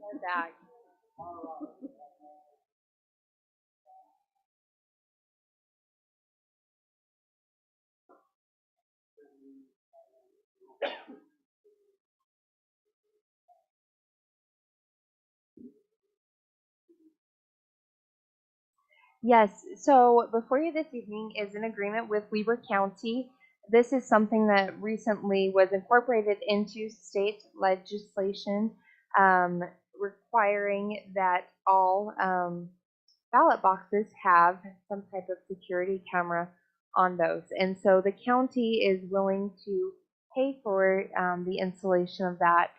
We're back. Yes, so before you this evening is an agreement with Weber County. This is something that recently was incorporated into state legislation, um, requiring that all ballot boxes have some type of security camera on those. And so the county is willing to pay for the installation of that.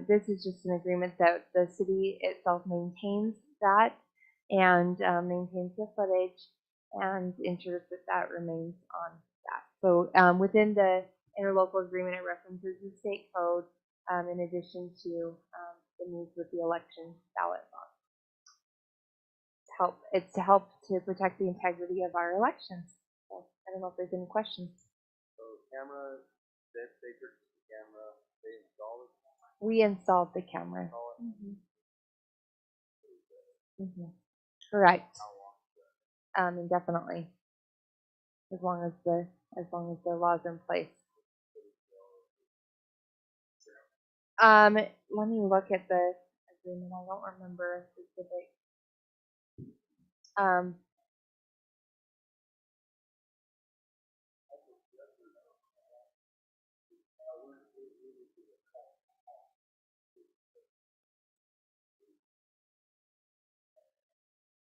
This is just an agreement that the city itself maintains that and maintains the footage and ensures that that remains on that. So within the interlocal agreement, it references the state code in addition to the needs with the election ballot box. It's to help to protect the integrity of our elections. So I don't know if there's any questions. So camera, they purchased the camera, they installed it. We installed the camera. Correct. Indefinitely. As long as the laws are in place. Let me look at the agreement. I don't remember a specific. Um,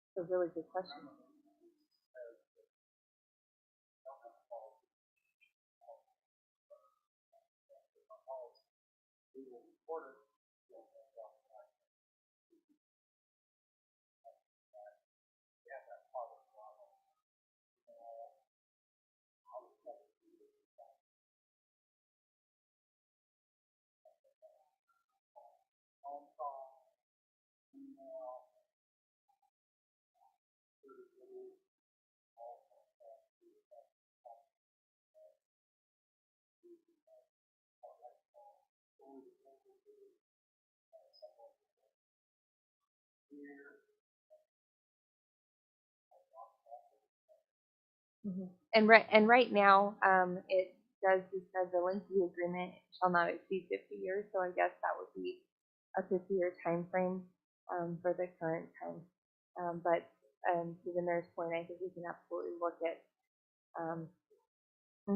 it's a really good question. And right now, it does just says the length of the agreement shall not exceed 50 years. So I guess that would be a 50-year time frame for the current time. But to the mayor's point, I think we can absolutely look at. Um, I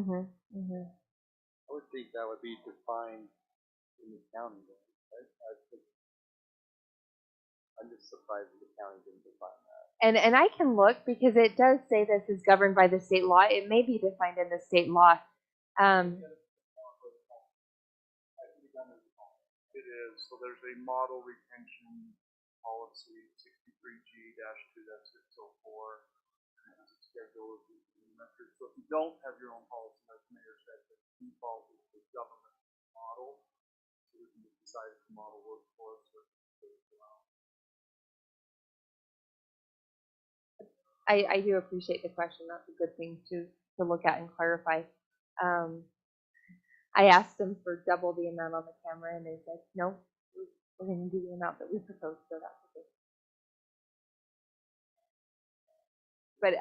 would think that would be defined in the county. I'm just surprised that the county didn't define that. And I can look because it does say this is governed by the state law. It may be defined in the state law. It is. So there's a model retention policy 63G-2-604. And it's a schedule of metrics. So if you don't have your own policy, like the mayor said, the default is the government model. So we can decide if the model works for us or I do appreciate the question. That's a good thing to look at and clarify. I asked them for double the amount on the camera, and they said, no, we're going to do the amount that we proposed, so that's okay. But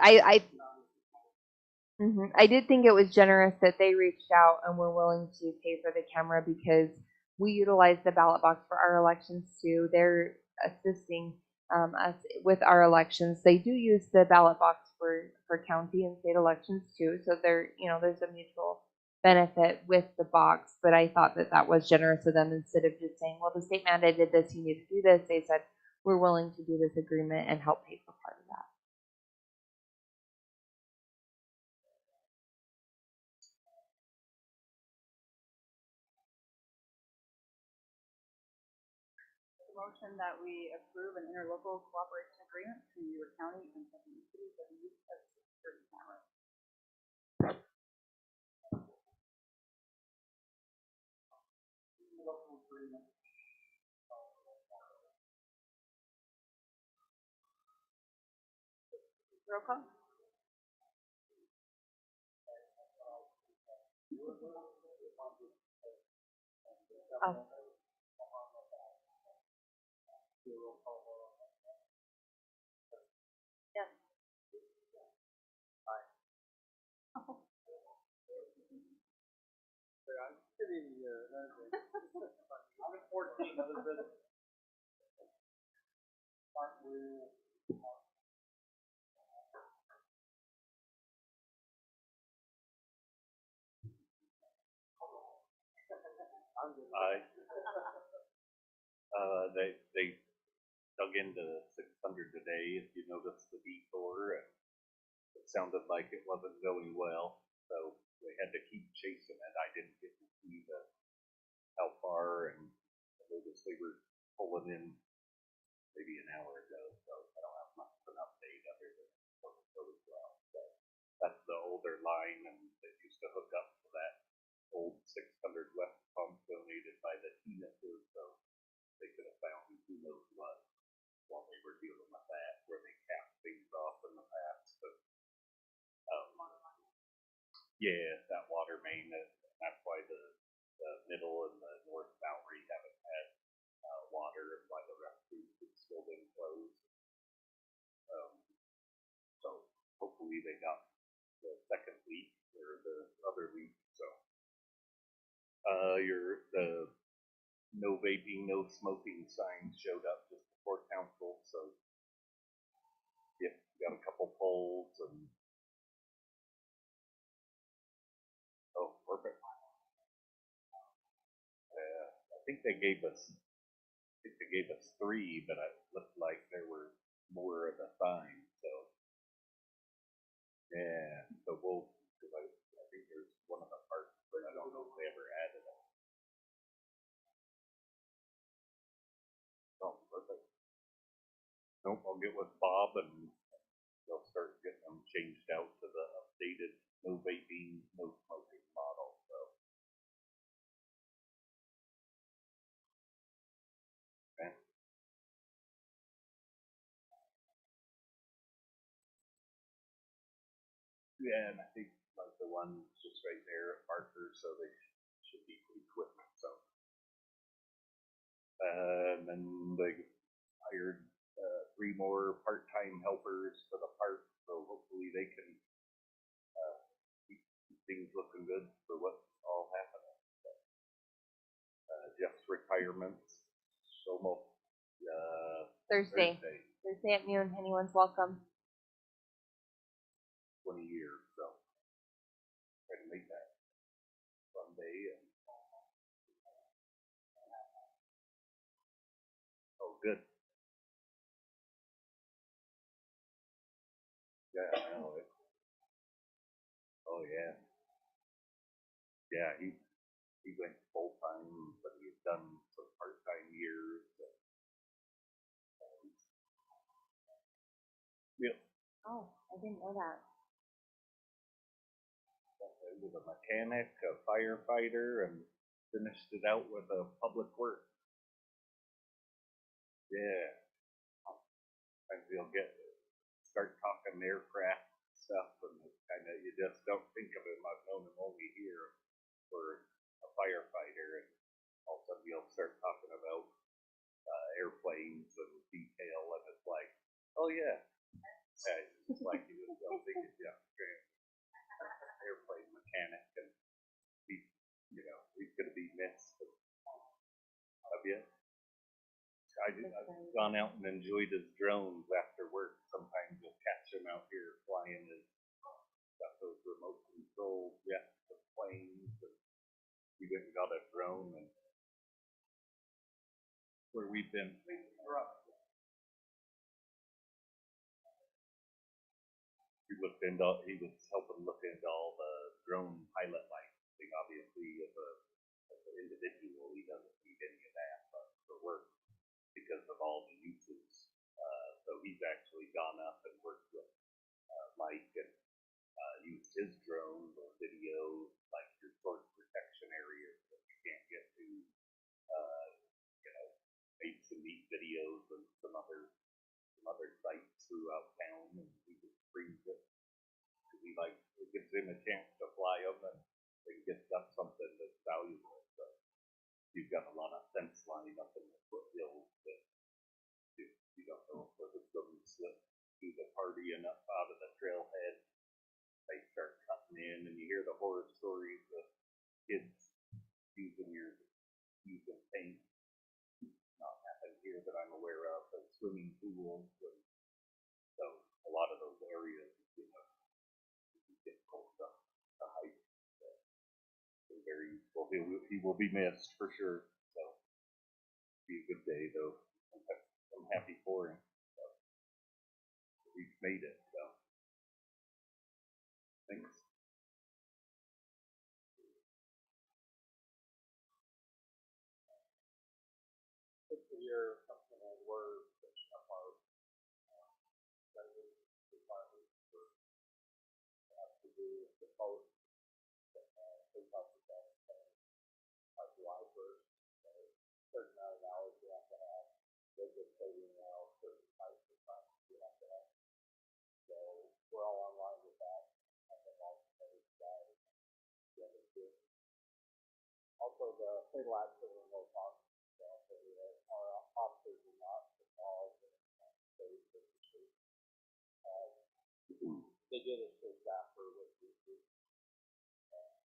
I did think it was generous that they reached out and were willing to pay for the camera because we utilize the ballot box for our elections too. They're assisting us with our elections. They do use the ballot box for county and state elections too. So there's a mutual benefit with the box. But I thought that that was generous of them instead of just saying, well, the state mandated this, you need to do this. They said, we're willing to do this agreement and help pay for part of that. Motion that we approve an interlocal cooperation agreement between Weber County and Stephanie City for the use of security cameras. Roll call. Oh. community, I'm at 14, other business. I, they dug into 600 today, if you noticed the detour, and it sounded like it wasn't going well, so they had to keep chasing it. I didn't get to see how far, and I noticed they were pulling in maybe an hour ago, so I don't have much of an update other than what it goes well. So that's the older line, and it used to hook up to that old 600 west pump donated by the Teenagers, so they could have found who knows what while they were dealing with that, where they capped things off in the past. But, yeah, that water main, that's why the middle and the North Bowery haven't had water, and why the restrooms have still been closed. So hopefully they got the second leak or the other leak. So the no vaping, no smoking signs showed up just before council. So yeah, got a couple polls and oh, perfect. I think they gave us. I think they gave us 3, but it looked like there were more at the time. So yeah, so we'll. Cause I think there's one of the parts, but I don't know if they ever added it. Oh, perfect. Nope, I'll get with Bob and they'll start getting them changed out to the updated no vaping, no smoking model. So. Okay. Yeah, and I think like the one's just right there at Parker, so they should be pretty quick. So, and then they hired 3 more part-time helpers for the park, so hopefully they can keep things looking good for what's all happening. Jeff's retirements, almost Thursday at noon. Anyone's welcome. 20 years, so try to make that someday. And oh, good. Yeah, I know it. Oh yeah, yeah. He went full time, but he's done some part time years. Yeah, Oh, I didn't know that. he was a mechanic, a firefighter, and finished it out with a public work. Yeah, and he'll start talking aircraft stuff, and kind of you just don't think of him. I've known him only here for a firefighter, and all of a sudden he'll start talking about airplanes and detail, and it's like, oh yeah, it's like he was a big airplane mechanic, and he, he's gonna be missed. Have you? I've gone out and enjoyed his drones after work. Sometimes you'll catch him out here flying his got those remote control jets and planes, and we went and got a drone, and where we've been. He was helping look into all the drone pilot licensing. Obviously, as an individual, he doesn't need any of that, but for work, because of all the uses. So he's actually gone up and worked with Mike and used his drone or video, like your source protection areas that you can't get to. Made some neat videos and some other sites throughout town, and he just brings it. It gives him a chance to fly them and get up something that's valuable. So you've got a lot of fence line up in the foothills that you don't know if it's going to slip through the party and up out of the trailhead. They start cutting in, and you hear the horror stories of kids paint. Not happened here that I'm aware of, but swimming pools, and so a lot of those areas, you know, it's difficult to hike. So very, well, he will be missed for sure. So be a good day though. I'm happy for him. So we've made it. So thanks. Fiscal year comes to an end, we're finishing up our renovation requirements for have to do the boat, take off the deck, by July first. Certain amount of hours we have to have. They're just saving now certain types of time we have to have. So we're all online with that. And then all the other guys, the other two. Also, the fatal accident in North Austin. Our officers are not involved in those issues. They did a search after with the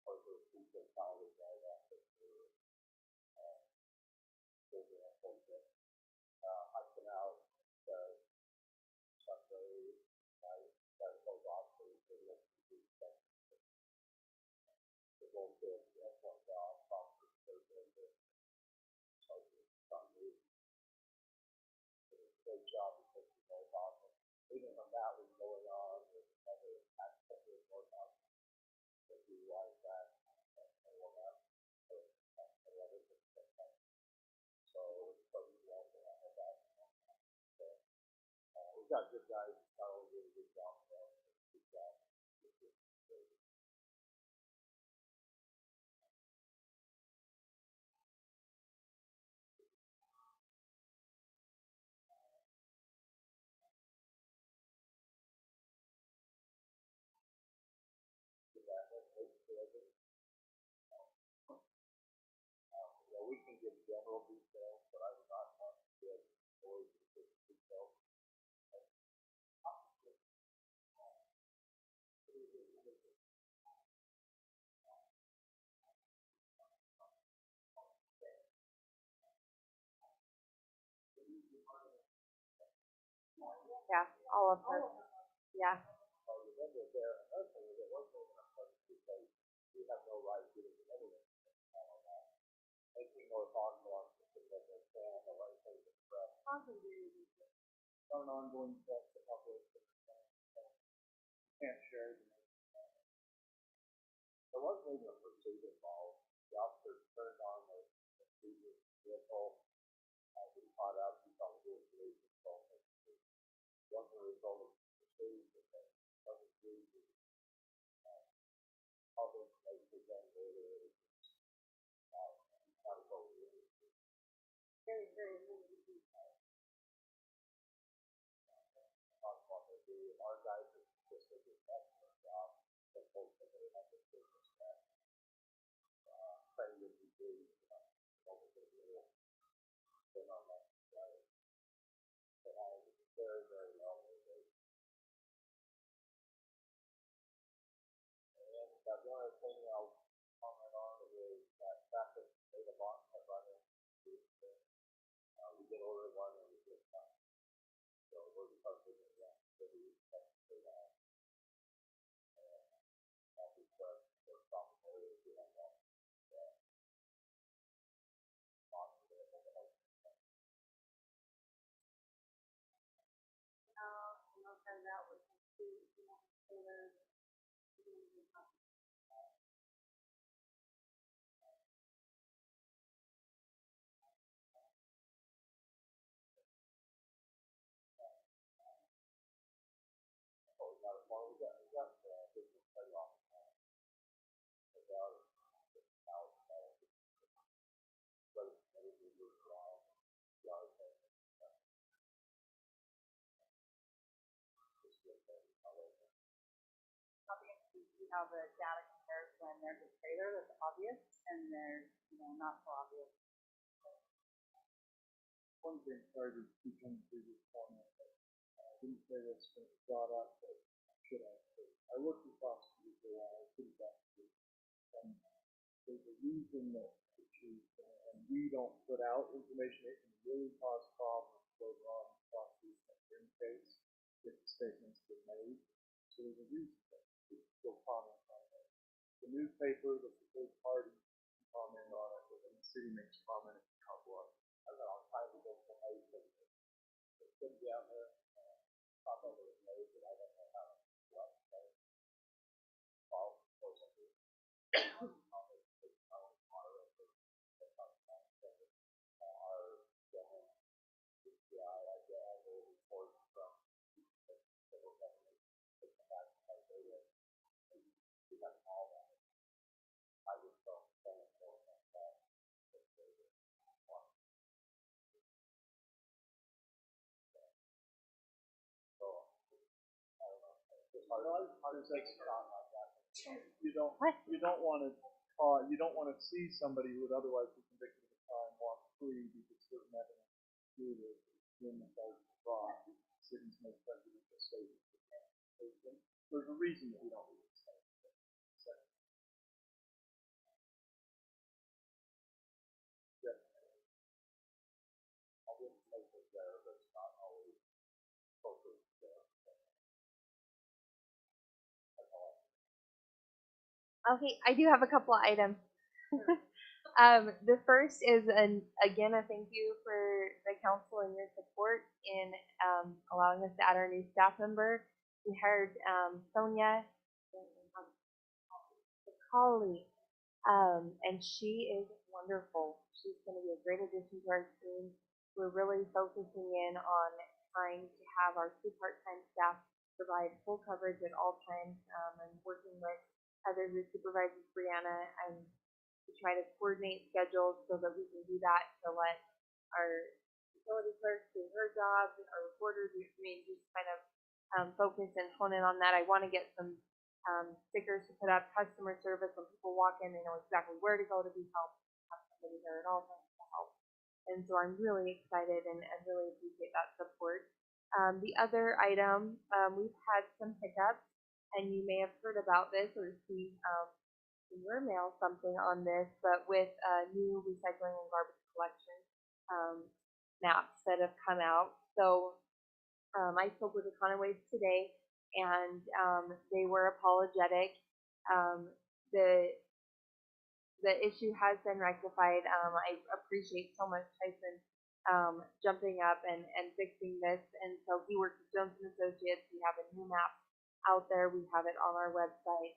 or the people found it right after I sent out Sunday night that those officers were looking to the whole kid at one job, officers Thursday, Sunday. Great job because we know about it. Even from that was going on with another aspect of North Austin that we like that and all that. So we also have that. We've got good guys, not only doing a good job, but good job. We can give general details, but I would not want to give always details. Yeah, all of them. Yeah. Remember there, another thing is that one thing because we have no right to do anything on that. Making more talk about something that they can, the right thing to express. On an ongoing test, the public can't share the There was maybe a pursuit involved. The officer turned on the previous vehicle. We caught up, he thought it was police assault. It wasn't a result of pursuit, but that wasn't due to all the information presented earlier. Not a vote. Very, very limited. Our guys are just did an excellent job. The folks that they have the business that training that we do, over the year, been on that side. But I was very, very well with it. And the only thing I'll comment on is that traffic data box have run into we did order one and we did not. So we're recovering that. So we expect to that. And we start for problem areas we have that. I'll send out with Taylor. Business payoff. About $1,000. But maybe we were wrong. I'll be interested to see how the data compares when there's a trailer that's obvious and there's, not so obvious. one thing, sorry to keep on the previous comment, but I didn't say this when it was brought up, but should I? I worked with prosecutors for a while, pretty prosecutors. And there's a reason that the chief, and we don't put out information, it can really cause problems later on in the prosecution of the case if the statements get made. So there's a reason that people still comment on it. The newspaper, the third party can comment on it, but then the city makes a comment, it can cover up. I don't know, I'm trying to get information. It's gonna be out there, probably made, but I don't know how to do it. So, well, of course I do. You don't want to you don't want to see somebody who would otherwise be convicted of a crime walk free because certain evidence due to when the charge is brought. Cities make presidential statements. There's a reason that we don't read this stuff. I wouldn't make it there, but it's not always appropriate there. Okay, I do have a couple of items. The first is, again, a thank you for the council and your support in allowing us to add our new staff member. We hired Sonia Colley, and she is wonderful. She's going to be a great addition to our team. We're really focusing in on trying to have our 2 part-time staff provide full coverage at all times, and working with Heather, who supervises Brianna, and to try to coordinate schedules so that we can do that to let our facility clerks do her job, our reporters, just kind of focus and hone in on that. I want to get some stickers to put up, customer service. When people walk in, they know exactly where to go to be helped, have somebody there at all times to help. And so I'm really excited and really appreciate that support. The other item, we've had some hiccups, and you may have heard about this or seen in your mail something on this, but with new recycling and garbage collection maps that have come out. So I spoke with Econoways today, and they were apologetic. The issue has been rectified. I appreciate so much Tyson jumping up and fixing this. And so he works with Jones and Associates. We have a new map out there. We have it on our website.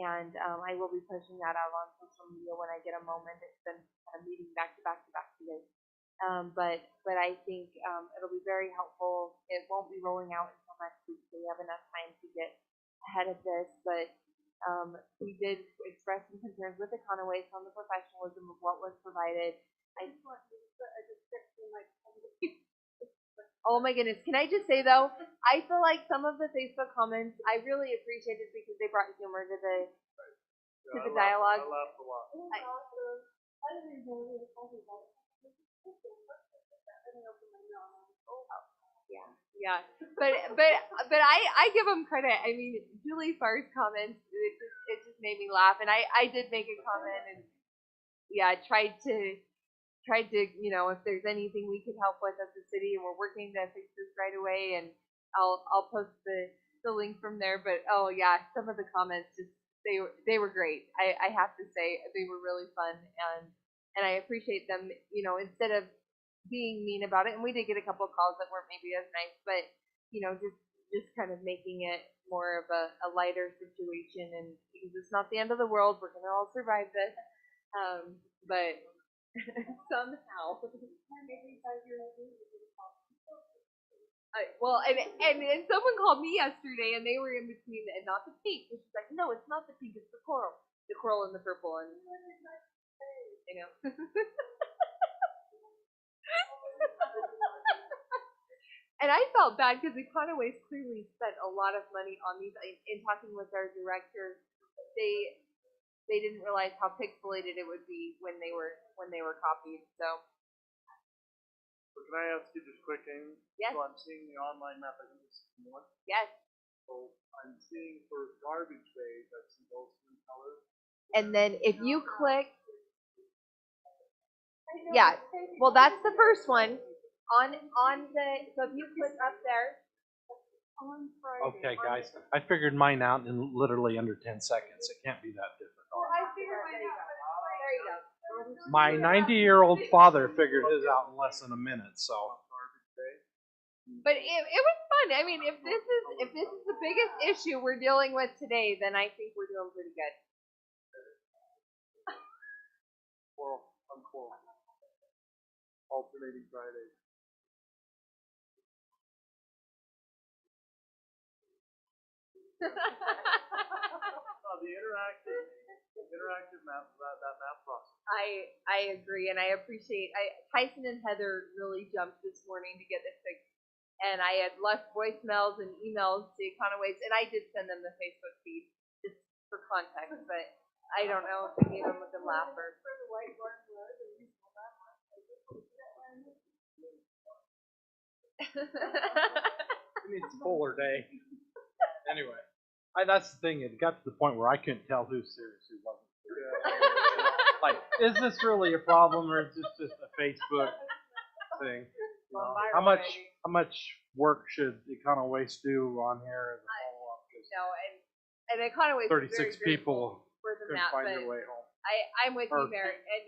And I will be pushing that out on social media when I get a moment. It's been kind of meeting back to back today. But I think it'll be very helpful. It won't be rolling out until next week, so we have enough time to get ahead of this. But we did express some concerns with Econoways on the professionalism of what was provided. Oh my goodness, can I just say though, I feel like some of the Facebook comments I really appreciated because they brought humor to the dialogue. I laughed a lot. Yeah. But I give them credit. I mean, Julie Farr's comments, it just made me laugh, and I did make a comment, and yeah, tried to if there's anything we could help with as a city, and we're working to fix this right away, and I'll post the link from there. But oh yeah, some of the comments just they were great. I have to say they were really fun, and I appreciate them. Instead of being mean about it, and we did get a couple of calls that weren't maybe as nice, but just kind of making it more of a lighter situation, and because it's not the end of the world, we're gonna all survive this. But somehow. Well, and someone called me yesterday, and they were in between, and not the pink. And she's like, no, it's not the pink, it's the coral and the purple, and And I felt bad because Econoways clearly spent a lot of money on these. In talking with our director, they didn't realize how pixelated it would be when they were copied. So can I ask you just quick, Amy? Yes. So I'm seeing the online map. I think it's one. Yes. So I'm seeing for garbage bays, I see those in color. And then if you click, Yeah, well, that's the first one. On the, so if you click up there. On Friday. Okay, guys, I figured mine out in literally under 10 seconds. It can't be that difficult. I figured mine out, but there you go. My 90-year-old father figured his out in less than a minute, so. But it was fun. I mean, if this is the biggest issue we're dealing with today, then I think we're doing pretty good. Quarrel. Alternating Fridays. The interactive map, that map process. I agree, and I appreciate. Tyson and Heather really jumped this morning to get this fixed, and I had left voicemails and emails to Econoways, and I did send them the Facebook feed just for context, but I don't know if I gave them a good laugh or. It needs a polar day. Anyway, that's the thing. It got to the point where I couldn't tell who's serious, who wasn't serious. Like, is this really a problem, or is this just a Facebook thing? You know, how much work should Econoways do on here as a follow-up? No, and Econoways 36 people for the couldn't map, find but their way home. I'm with you, Mary, and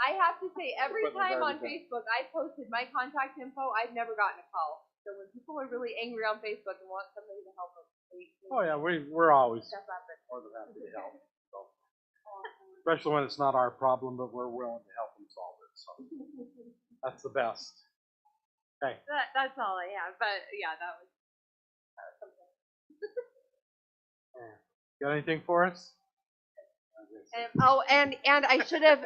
I have to say, every Equipment time on already Facebook I posted my contact info, I've never gotten a call. So when people are really angry on Facebook and want somebody to help them, Oh yeah, we're always stuff happens. more than happy to help. So. Especially when it's not our problem, but we're willing to help them solve it. So that's the best. Okay. That's all I have, but yeah, that was something. Got anything for us? And I should have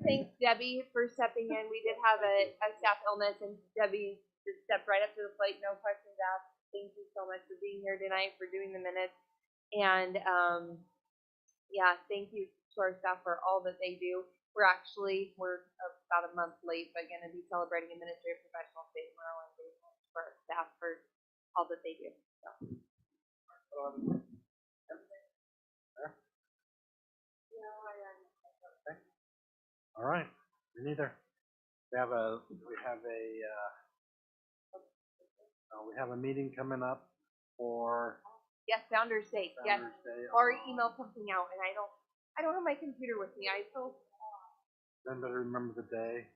thanked Debbie for stepping in. We did have a staff illness, and Debbie just stepped right up to the plate, no questions asked. Thank you so much for being here tonight, for doing the minutes, and yeah, thank you to our staff for all that they do. We're about a month late, but going to be celebrating Administrative Professional State of Maryland Day for our staff for all that they do. So. All right, me neither. We have a meeting coming up for Yes, Founders Day. Yes, Founders Day. Lori emailed something out, and I don't have my computer with me. Then better remember the day.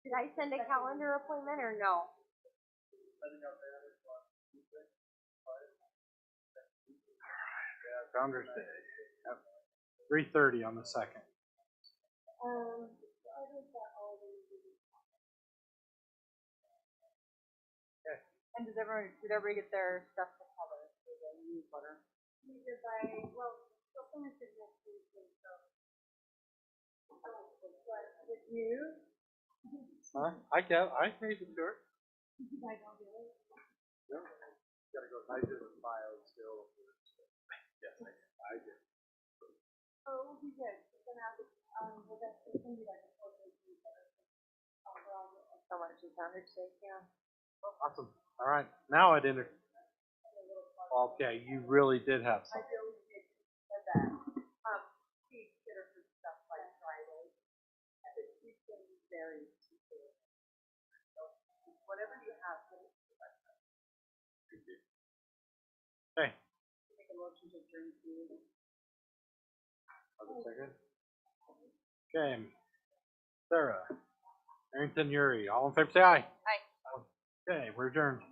Did I send a calendar appointment or no? Founders Day. Yep. 3:30 on the 2nd. And did everybody get their stuff to cover for the newsletter? With you? Huh? I paid the tour. I did a file still. Yes, I did. Oh, we did. Then after, we're gonna continue that before we do that. So much is Founders Day. Yeah. Awesome. All right. Now I'd enter. Okay, you really did have I something. really did said that. She did her stuff by Friday. And she's been very secure. So whatever you have, put it to my friend. Okay. Make a motion to adjourn to you. Other second. Okay. Sarah. Arrington, Yuri. All in favor, say aye. Aye. Okay, we're adjourned.